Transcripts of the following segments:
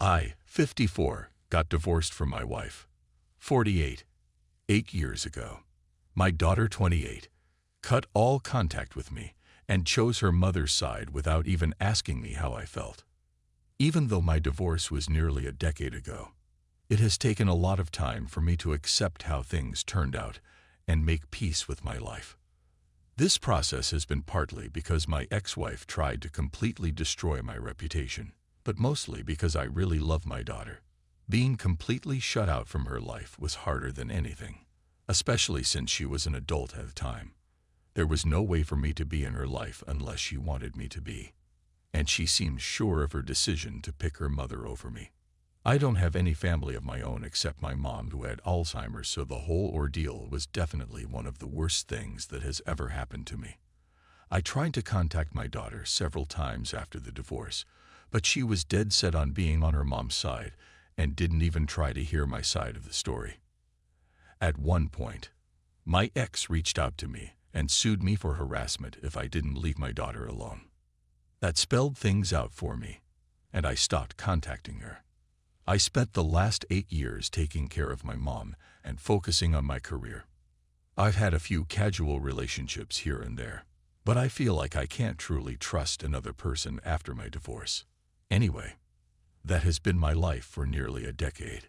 I, 54, got divorced from my wife, 48, 8 years ago. My daughter, 28, cut all contact with me and chose her mother's side without even asking me how I felt. Even though my divorce was nearly a decade ago, it has taken a lot of time for me to accept how things turned out and make peace with my life. This process has been partly because my ex-wife tried to completely destroy my reputation, but mostly because I really love my daughter. Being completely shut out from her life was harder than anything, especially since she was an adult at the time. There was no way for me to be in her life unless she wanted me to be, and she seemed sure of her decision to pick her mother over me. I don't have any family of my own except my mom, who had Alzheimer's, so the whole ordeal was definitely one of the worst things that has ever happened to me. I tried to contact my daughter several times after the divorce, but she was dead set on being on her mom's side and didn't even try to hear my side of the story. At one point, my ex reached out to me and sued me for harassment if I didn't leave my daughter alone. That spelled things out for me, and I stopped contacting her. I spent the last 8 years taking care of my mom and focusing on my career. I've had a few casual relationships here and there, but I feel like I can't truly trust another person after my divorce. Anyway, that has been my life for nearly a decade.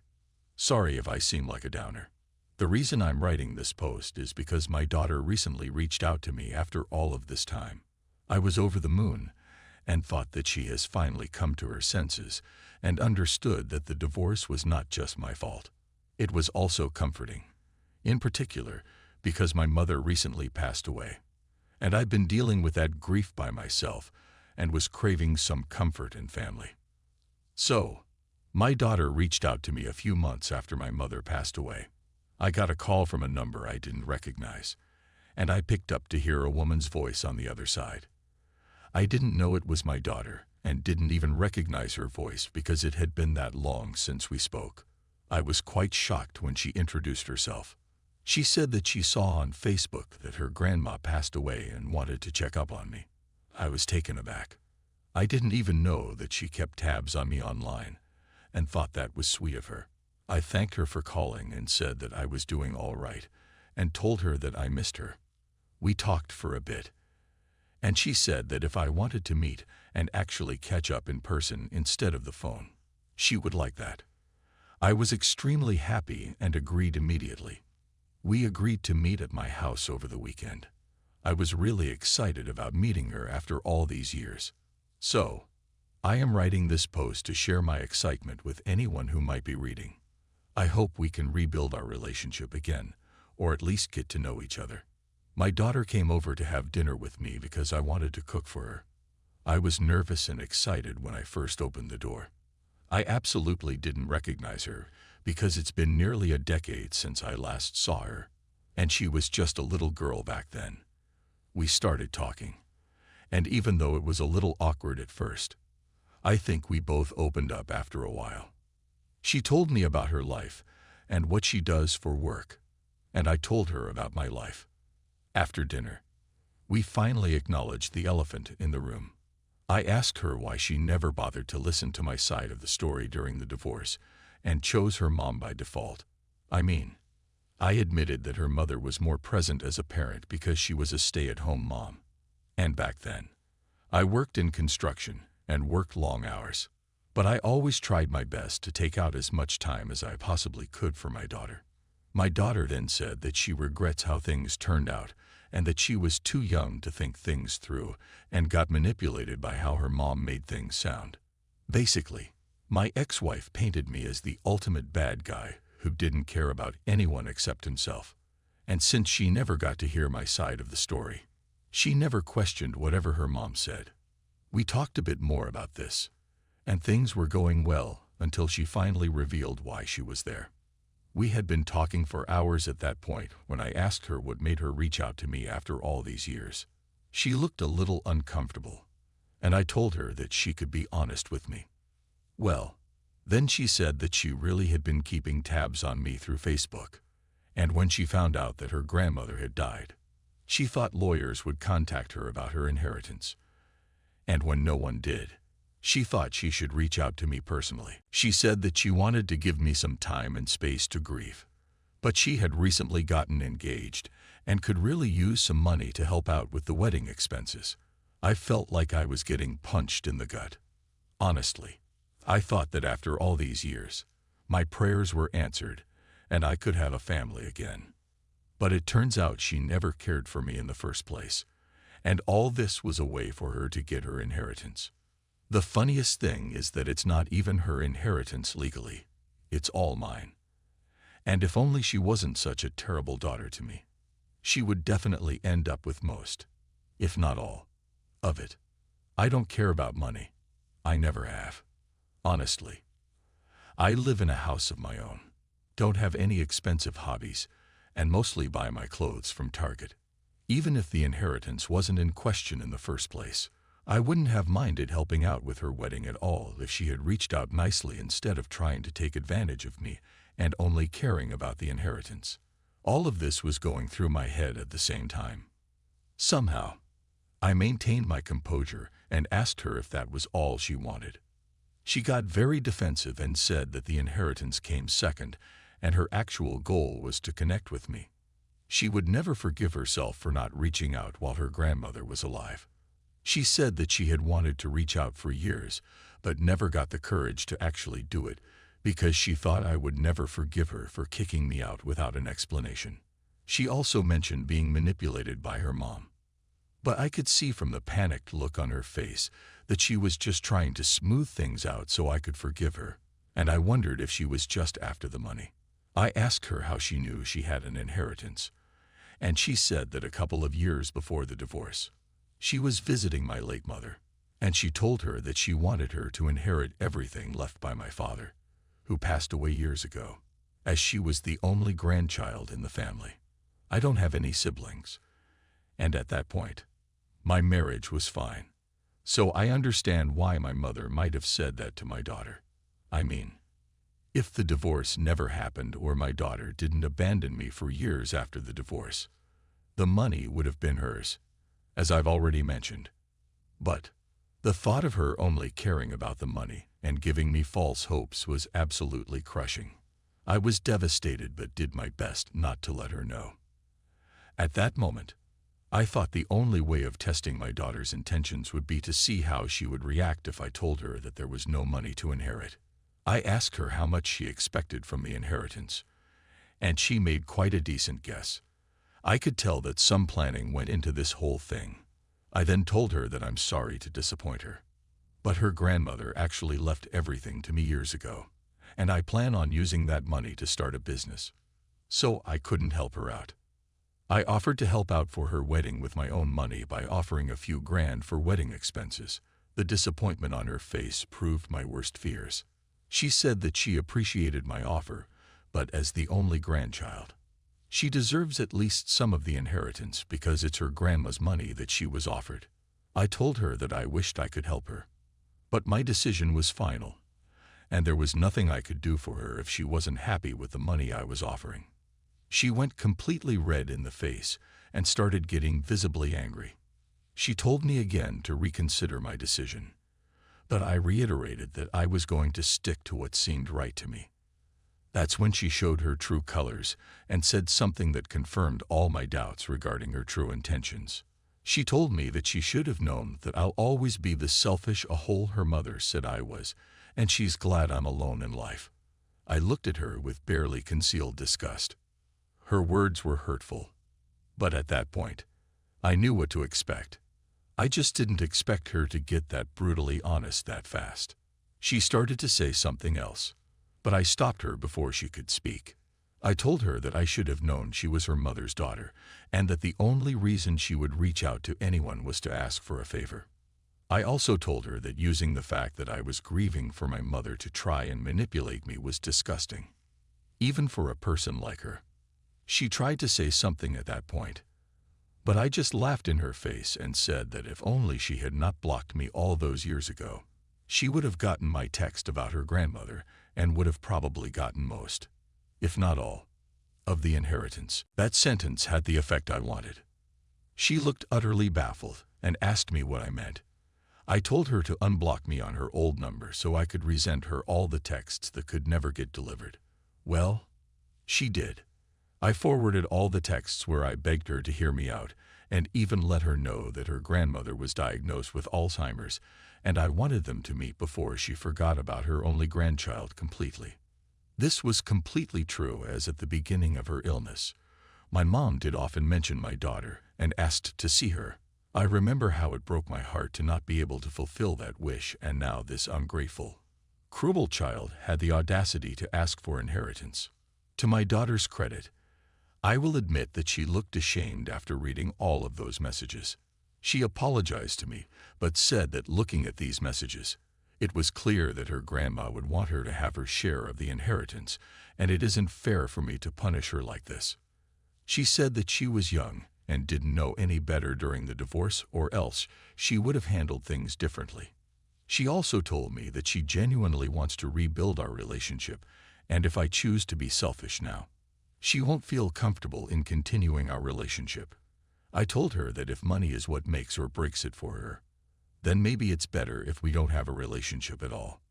Sorry if I seem like a downer. The reason I'm writing this post is because my daughter recently reached out to me after all of this time. I was over the moon and thought that she has finally come to her senses and understood that the divorce was not just my fault. It was also comforting, in particular because my mother recently passed away, and I've been dealing with that grief by myself and was craving some comfort and family. So, my daughter reached out to me a few months after my mother passed away. I got a call from a number I didn't recognize, and I picked up to hear a woman's voice on the other side. I didn't know it was my daughter and didn't even recognize her voice because it had been that long since we spoke. I was quite shocked when she introduced herself. She said that she saw on Facebook that her grandma passed away and wanted to check up on me. I was taken aback. I didn't even know that she kept tabs on me online and thought that was sweet of her. I thanked her for calling and said that I was doing all right and told her that I missed her. We talked for a bit, and she said that if I wanted to meet and actually catch up in person instead of the phone, she would like that. I was extremely happy and agreed immediately. We agreed to meet at my house over the weekend. I was really excited about meeting her after all these years. So, I am writing this post to share my excitement with anyone who might be reading. I hope we can rebuild our relationship again, or at least get to know each other. My daughter came over to have dinner with me because I wanted to cook for her. I was nervous and excited when I first opened the door. I absolutely didn't recognize her because it's been nearly a decade since I last saw her, and she was just a little girl back then. We started talking, and even though it was a little awkward at first, I think we both opened up after a while. She told me about her life and what she does for work, and I told her about my life. After dinner, we finally acknowledged the elephant in the room. I asked her why she never bothered to listen to my side of the story during the divorce and chose her mom by default. I admitted that her mother was more present as a parent because she was a stay-at-home mom. And back then, I worked in construction and worked long hours. But I always tried my best to take out as much time as I possibly could for my daughter. My daughter then said that she regrets how things turned out and that she was too young to think things through and got manipulated by how her mom made things sound. Basically, my ex-wife painted me as the ultimate bad guy who didn't care about anyone except himself. And since she never got to hear my side of the story, she never questioned whatever her mom said. We talked a bit more about this, and things were going well until she finally revealed why she was there. We had been talking for hours at that point when I asked her what made her reach out to me after all these years. She looked a little uncomfortable, and I told her that she could be honest with me. Well, then she said that she really had been keeping tabs on me through Facebook, and when she found out that her grandmother had died, she thought lawyers would contact her about her inheritance. And when no one did, She thought she should reach out to me personally. She said that she wanted to give me some time and space to grieve. But she had recently gotten engaged and could really use some money to help out with the wedding expenses. I felt like I was getting punched in the gut. Honestly, I thought that after all these years, my prayers were answered and I could have a family again. But it turns out she never cared for me in the first place, and all this was a way for her to get her inheritance. The funniest thing is that it's not even her inheritance legally. It's all mine. And if only she wasn't such a terrible daughter to me, she would definitely end up with most, if not all, of it. I don't care about money. I never have. Honestly. I live in a house of my own, don't have any expensive hobbies, and mostly buy my clothes from Target. Even if the inheritance wasn't in question in the first place, I wouldn't have minded helping out with her wedding at all if she had reached out nicely instead of trying to take advantage of me and only caring about the inheritance. All of this was going through my head at the same time. Somehow, I maintained my composure and asked her if that was all she wanted. She got very defensive and said that the inheritance came second and her actual goal was to connect with me. She would never forgive herself for not reaching out while her grandmother was alive. She said that she had wanted to reach out for years, but never got the courage to actually do it because she thought I would never forgive her for kicking me out without an explanation. She also mentioned being manipulated by her mom. But I could see from the panicked look on her face that she was just trying to smooth things out so I could forgive her, and I wondered if she was just after the money. I asked her how she knew she had an inheritance, and she said that a couple of years before the divorce, she was visiting my late mother, and she told her that she wanted her to inherit everything left by my father, who passed away years ago, as she was the only grandchild in the family. I don't have any siblings, and at that point, my marriage was fine. So I understand why my mother might have said that to my daughter. I mean, if the divorce never happened or my daughter didn't abandon me for years after the divorce, the money would have been hers, as I've already mentioned. But the thought of her only caring about the money and giving me false hopes was absolutely crushing. I was devastated but did my best not to let her know. At that moment, I thought the only way of testing my daughter's intentions would be to see how she would react if I told her that there was no money to inherit. I asked her how much she expected from the inheritance, and she made quite a decent guess. I could tell that some planning went into this whole thing. I then told her that I'm sorry to disappoint her, but her grandmother actually left everything to me years ago, and I plan on using that money to start a business. So I couldn't help her out. I offered to help out for her wedding with my own money by offering a few grand for wedding expenses. The disappointment on her face proved my worst fears. She said that she appreciated my offer, but as the only grandchild, she deserves at least some of the inheritance because it's her grandma's money that she was offered. I told her that I wished I could help her, but my decision was final, and there was nothing I could do for her if she wasn't happy with the money I was offering. She went completely red in the face and started getting visibly angry. She told me again to reconsider my decision, but I reiterated that I was going to stick to what seemed right to me. That's when she showed her true colors and said something that confirmed all my doubts regarding her true intentions. She told me that she should have known that I'll always be the selfish a-hole her mother said I was, and she's glad I'm alone in life. I looked at her with barely concealed disgust. Her words were hurtful, but at that point, I knew what to expect. I just didn't expect her to get that brutally honest that fast. She started to say something else, but I stopped her before she could speak. I told her that I should have known she was her mother's daughter, and that the only reason she would reach out to anyone was to ask for a favor. I also told her that using the fact that I was grieving for my mother to try and manipulate me was disgusting, even for a person like her. She tried to say something at that point, but I just laughed in her face and said that if only she had not blocked me all those years ago, she would have gotten my text about her grandmother and would have probably gotten most, if not all, of the inheritance. That sentence had the effect I wanted. She looked utterly baffled and asked me what I meant. I told her to unblock me on her old number so I could resend her all the texts that could never get delivered. Well, she did. I forwarded all the texts where I begged her to hear me out and even let her know that her grandmother was diagnosed with Alzheimer's and I wanted them to meet before she forgot about her only grandchild completely. This was completely true, as at the beginning of her illness, my mom did often mention my daughter and asked to see her. I remember how it broke my heart to not be able to fulfill that wish, and now this ungrateful, cruel child had the audacity to ask for inheritance. To my daughter's credit, I will admit that she looked ashamed after reading all of those messages. She apologized to me, but said that looking at these messages, it was clear that her grandma would want her to have her share of the inheritance, and it isn't fair for me to punish her like this. She said that she was young and didn't know any better during the divorce, or else she would have handled things differently. She also told me that she genuinely wants to rebuild our relationship, and if I choose to be selfish now, she won't feel comfortable in continuing our relationship. I told her that if money is what makes or breaks it for her, then maybe it's better if we don't have a relationship at all.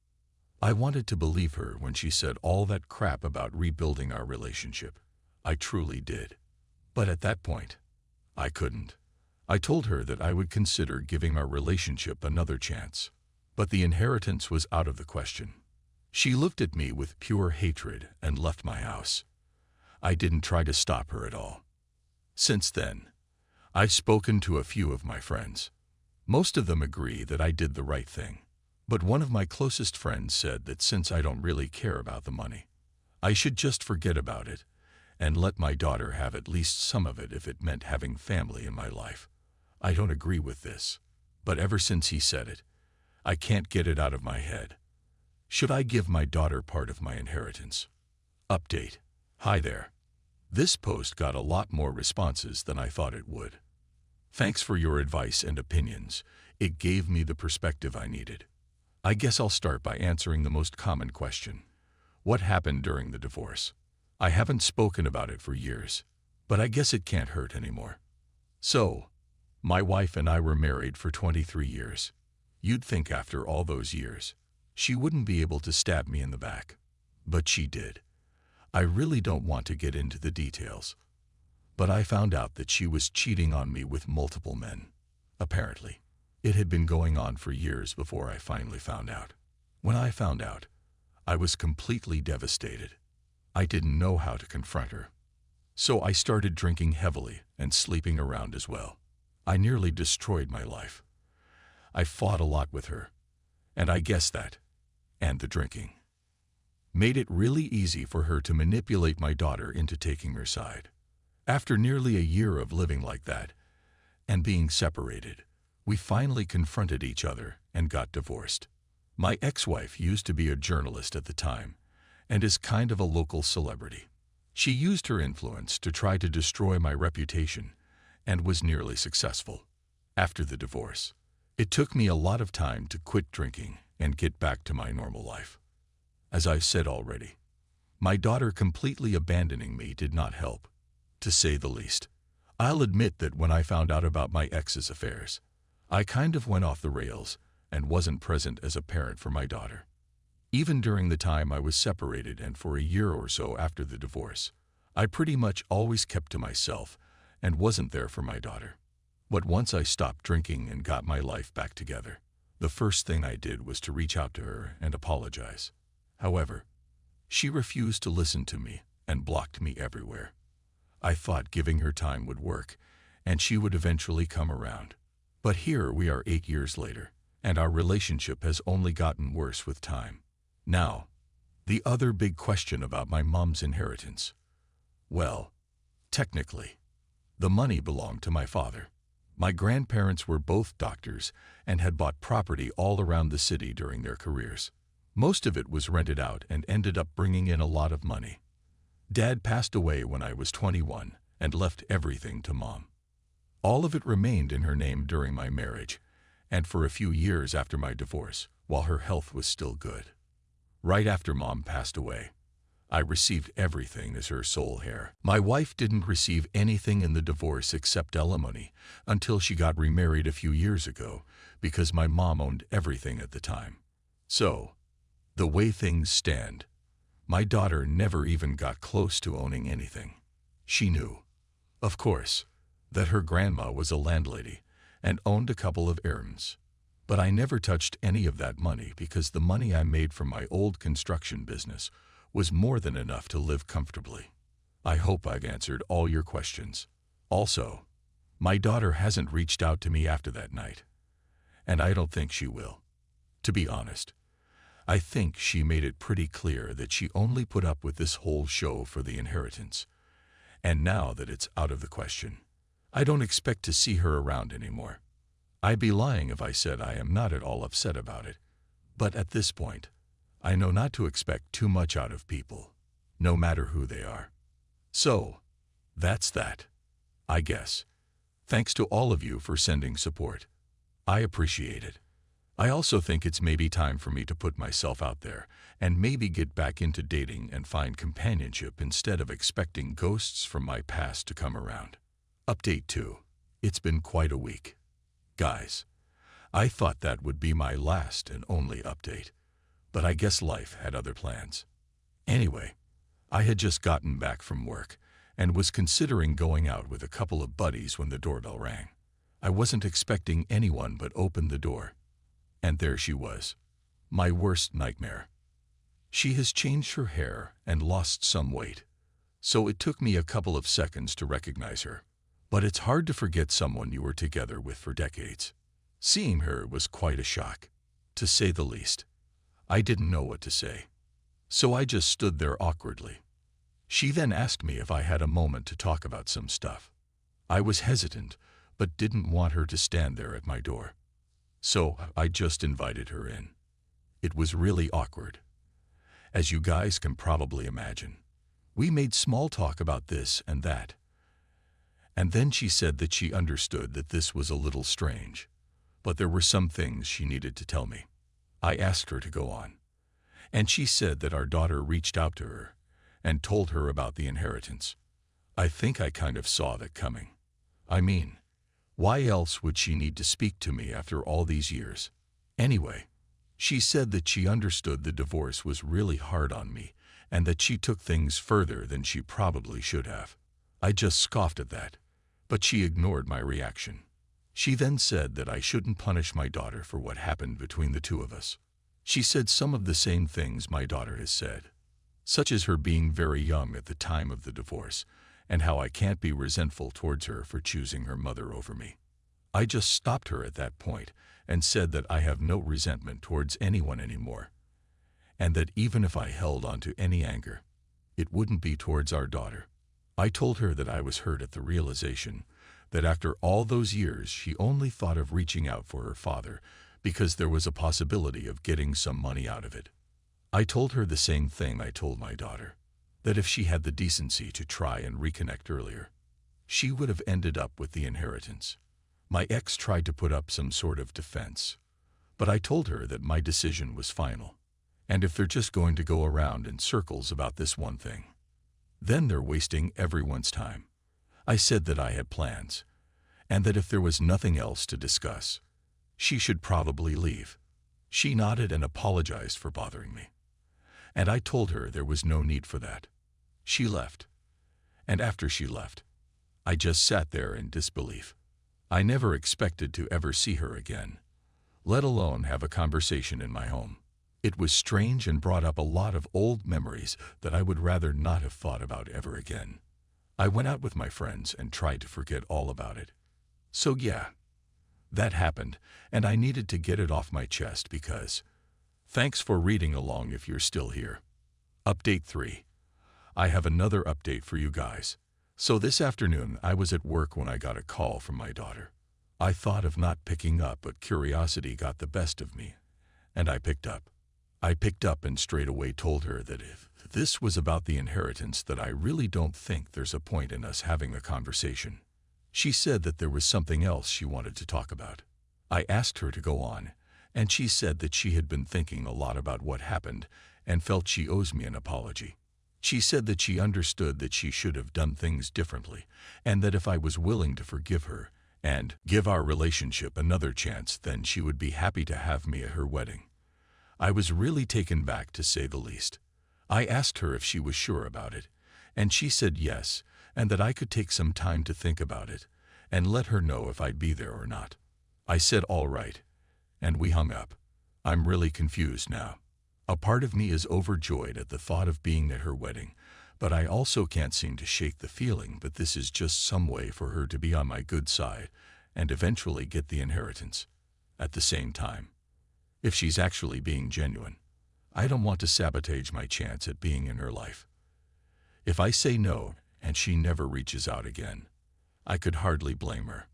I wanted to believe her when she said all that crap about rebuilding our relationship. I truly did. But at that point, I couldn't. I told her that I would consider giving our relationship another chance. But the inheritance was out of the question. She looked at me with pure hatred and left my house. I didn't try to stop her at all. Since then, I've spoken to a few of my friends. Most of them agree that I did the right thing. But one of my closest friends said that since I don't really care about the money, I should just forget about it and let my daughter have at least some of it if it meant having family in my life. I don't agree with this, but ever since he said it, I can't get it out of my head. Should I give my daughter part of my inheritance? Update. Hi there. This post got a lot more responses than I thought it would. Thanks for your advice and opinions. It gave me the perspective I needed. I guess I'll start by answering the most common question. What happened during the divorce? I haven't spoken about it for years, but I guess it can't hurt anymore. So, my wife and I were married for 23 years. You'd think after all those years, she wouldn't be able to stab me in the back. But she did. I really don't want to get into the details, but I found out that she was cheating on me with multiple men. Apparently, it had been going on for years before I finally found out. When I found out, I was completely devastated. I didn't know how to confront her. So I started drinking heavily and sleeping around as well. I nearly destroyed my life. I fought a lot with her, and I guess that, and the drinking, made it really easy for her to manipulate my daughter into taking her side. After nearly a year of living like that, and being separated, we finally confronted each other and got divorced. My ex-wife used to be a journalist at the time, and is kind of a local celebrity. She used her influence to try to destroy my reputation, and was nearly successful. After the divorce, it took me a lot of time to quit drinking and get back to my normal life. As I've said already, my daughter completely abandoning me did not help, to say the least. I'll admit that when I found out about my ex's affairs, I kind of went off the rails and wasn't present as a parent for my daughter. Even during the time I was separated and for a year or so after the divorce, I pretty much always kept to myself and wasn't there for my daughter. But once I stopped drinking and got my life back together, the first thing I did was to reach out to her and apologize. However, she refused to listen to me and blocked me everywhere. I thought giving her time would work, and she would eventually come around. But here we are 8 years later, and our relationship has only gotten worse with time. Now, the other big question about my mom's inheritance. Well, technically, the money belonged to my father. My grandparents were both doctors and had bought property all around the city during their careers. Most of it was rented out and ended up bringing in a lot of money. Dad passed away when I was 21 and left everything to Mom. All of it remained in her name during my marriage and for a few years after my divorce, while her health was still good. Right after Mom passed away, I received everything as her sole heir. My wife didn't receive anything in the divorce except alimony until she got remarried a few years ago because my mom owned everything at the time. So, the way things stand, my daughter never even got close to owning anything. She knew, of course, that her grandma was a landlady and owned a couple of errands. But I never touched any of that money because the money I made from my old construction business was more than enough to live comfortably. I hope I've answered all your questions. Also, my daughter hasn't reached out to me after that night, and I don't think she will. To be honest, I think she made it pretty clear that she only put up with this whole show for the inheritance. And now that it's out of the question, I don't expect to see her around anymore. I'd be lying if I said I am not at all upset about it. But at this point, I know not to expect too much out of people, no matter who they are. So, that's that, I guess. Thanks to all of you for sending support. I appreciate it. I also think it's maybe time for me to put myself out there and maybe get back into dating and find companionship instead of expecting ghosts from my past to come around. Update 2. It's been quite a week. Guys, I thought that would be my last and only update, but I guess life had other plans. Anyway, I had just gotten back from work and was considering going out with a couple of buddies when the doorbell rang. I wasn't expecting anyone but opened the door. And there she was, my worst nightmare. She has changed her hair and lost some weight, so it took me a couple of seconds to recognize her. But it's hard to forget someone you were together with for decades. Seeing her was quite a shock, to say the least. I didn't know what to say, so I just stood there awkwardly. She then asked me if I had a moment to talk about some stuff. I was hesitant, but didn't want her to stand there at my door. So I just invited her in. It was really awkward. As you guys can probably imagine, we made small talk about this and that. And then she said that she understood that this was a little strange, but there were some things she needed to tell me. I asked her to go on, and she said that our daughter reached out to her and told her about the inheritance. I think I kind of saw that coming. I mean, why else would she need to speak to me after all these years? Anyway, she said that she understood the divorce was really hard on me and that she took things further than she probably should have. I just scoffed at that, but she ignored my reaction. She then said that I shouldn't punish my daughter for what happened between the two of us. She said some of the same things my daughter has said, such as her being very young at the time of the divorce, and how I can't be resentful towards her for choosing her mother over me. I just stopped her at that point and said that I have no resentment towards anyone anymore, and that even if I held on to any anger, it wouldn't be towards our daughter. I told her that I was hurt at the realization that after all those years she only thought of reaching out for her father because there was a possibility of getting some money out of it. I told her the same thing I told my daughter, that if she had the decency to try and reconnect earlier, she would have ended up with the inheritance. My ex tried to put up some sort of defense, but I told her that my decision was final, and if they're just going to go around in circles about this one thing, then they're wasting everyone's time. I said that I had plans, and that if there was nothing else to discuss, she should probably leave. She nodded and apologized for bothering me, and I told her there was no need for that. She left, and after she left, I just sat there in disbelief. I never expected to ever see her again, let alone have a conversation in my home. It was strange and brought up a lot of old memories that I would rather not have thought about ever again. I went out with my friends and tried to forget all about it. So yeah, that happened, and I needed to get it off my chest because... Thanks for reading along if you're still here. Update 3. I have another update for you guys. So this afternoon I was at work when I got a call from my daughter. I thought of not picking up, but curiosity got the best of me, and I picked up. I picked up and straight away told her that if this was about the inheritance, that I really don't think there's a point in us having a conversation. She said that there was something else she wanted to talk about. I asked her to go on, and she said that she had been thinking a lot about what happened and felt she owes me an apology. She said that she understood that she should have done things differently, and that if I was willing to forgive her and give our relationship another chance, then she would be happy to have me at her wedding. I was really taken back, to say the least. I asked her if she was sure about it, and she said yes, and that I could take some time to think about it and let her know if I'd be there or not. I said all right, and we hung up. I'm really confused now. A part of me is overjoyed at the thought of being at her wedding, but I also can't seem to shake the feeling that this is just some way for her to be on my good side and eventually get the inheritance. At the same time, if she's actually being genuine, I don't want to sabotage my chance at being in her life. If I say no and she never reaches out again, I could hardly blame her.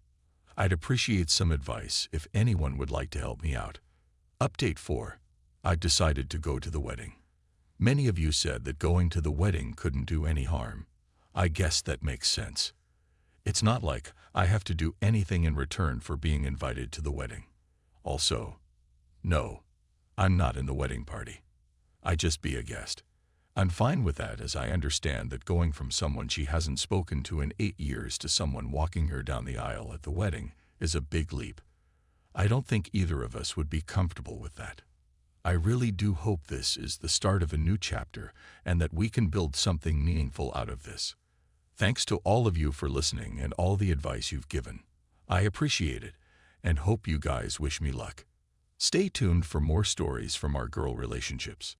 I'd appreciate some advice if anyone would like to help me out. Update 4. I've decided to go to the wedding. Many of you said that going to the wedding couldn't do any harm. I guess that makes sense. It's not like I have to do anything in return for being invited to the wedding. Also, no, I'm not in the wedding party. I just be a guest. I'm fine with that, as I understand that going from someone she hasn't spoken to in 8 years to someone walking her down the aisle at the wedding is a big leap. I don't think either of us would be comfortable with that. I really do hope this is the start of a new chapter and that we can build something meaningful out of this. Thanks to all of you for listening and all the advice you've given. I appreciate it and hope you guys wish me luck. Stay tuned for more stories from our girl relationships.